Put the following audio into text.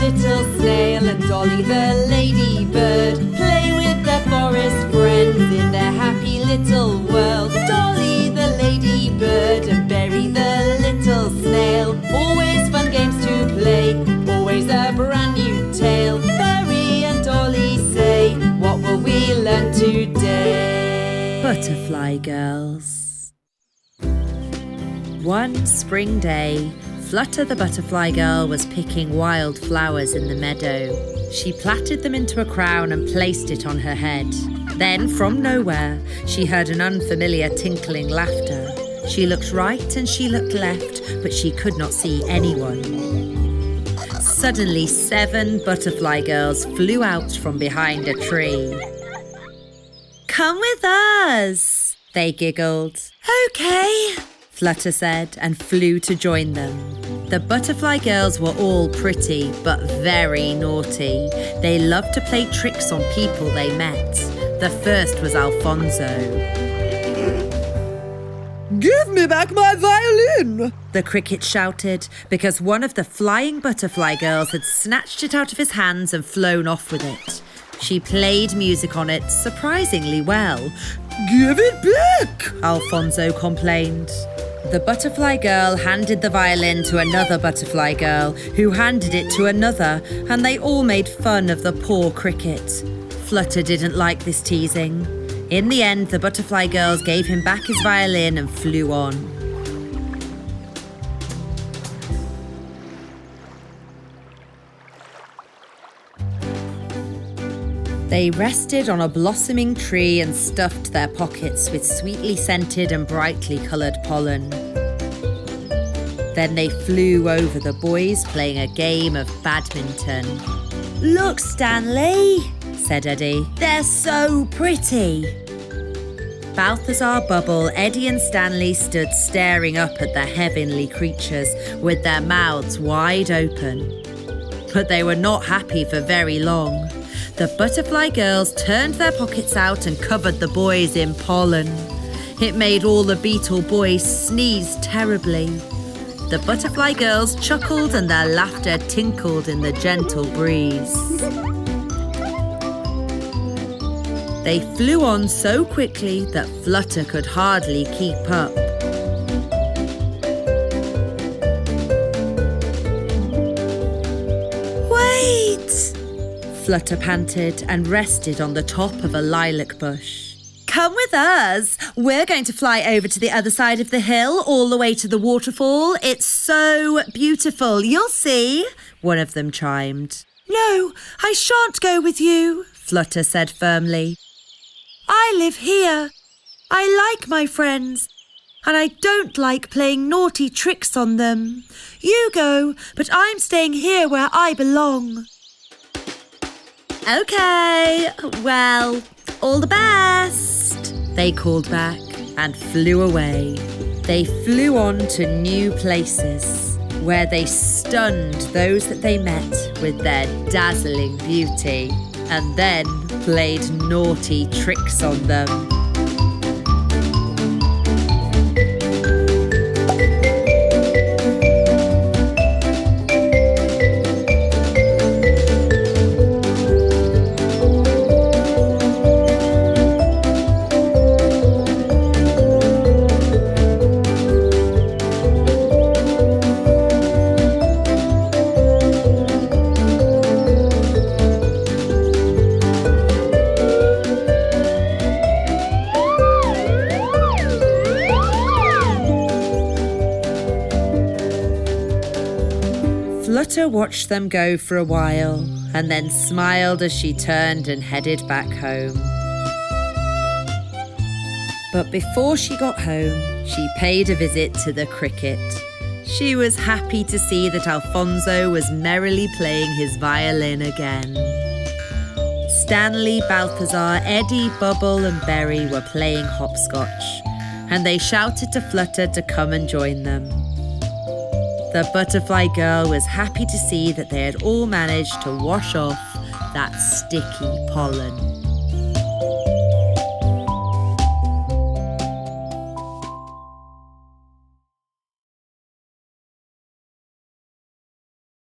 little snail and Dolly the ladybird play with their forest friends in their happy little world. Dolly the ladybird and Berry the little snail, always fun games to play, always a brand new tale. Berry and Dolly say, what will we learn today? Butterfly Girls. One spring day, Flutter the butterfly girl was picking wild flowers in the meadow. She plaited them into a crown and placed it on her head. Then, from nowhere, she heard an unfamiliar tinkling laughter. She looked right and she looked left, but she could not see anyone. Suddenly, 7 butterfly girls flew out from behind a tree. "Come with us," they giggled. "Okay," Flutter said and flew to join them. The butterfly girls were all pretty but very naughty. They loved to play tricks on people they met. The first was Alfonso. "Give me back my violin!" the cricket shouted, because one of the flying butterfly girls had snatched it out of his hands and flown off with it. She played music on it surprisingly well. "Give it back!" Alfonso complained. The butterfly girl handed the violin to another butterfly girl, who handed it to another, and they all made fun of the poor cricket. Flutter didn't like this teasing. In the end, the butterfly girls gave him back his violin and flew on. They rested on a blossoming tree and stuffed their pockets with sweetly scented and brightly coloured pollen. Then they flew over the boys playing a game of badminton. "Look, Stanley," said Eddie. "They're so pretty." Balthazar, Bubble, Eddie and Stanley stood staring up at the heavenly creatures with their mouths wide open. But they were not happy for very long. The butterfly girls turned their pockets out and covered the boys in pollen. It made all the beetle boys sneeze terribly. The butterfly girls chuckled and their laughter tinkled in the gentle breeze. They flew on so quickly that Flutter could hardly keep up. "Wait!" Flutter panted and rested on the top of a lilac bush. "Come with us. We're going to fly over to the other side of the hill, all the way to the waterfall. It's so beautiful. You'll see," one of them chimed. "No, I shan't go with you," Flutter said firmly. "I live here. I like my friends, and I don't like playing naughty tricks on them. You go, but I'm staying here where I belong." "Okay, well, all the best," they called back and flew away. They flew on to new places, where they stunned those that they met with their dazzling beauty, and then played naughty tricks on them. Flutter watched them go for a while and then smiled as she turned and headed back home. But before she got home, she paid a visit to the cricket. She was happy to see that Alfonso was merrily playing his violin again. Stanley, Balthazar, Eddie, Bubble and Berry were playing hopscotch, and they shouted to Flutter to come and join them. The butterfly girl was happy to see that they had all managed to wash off that sticky pollen.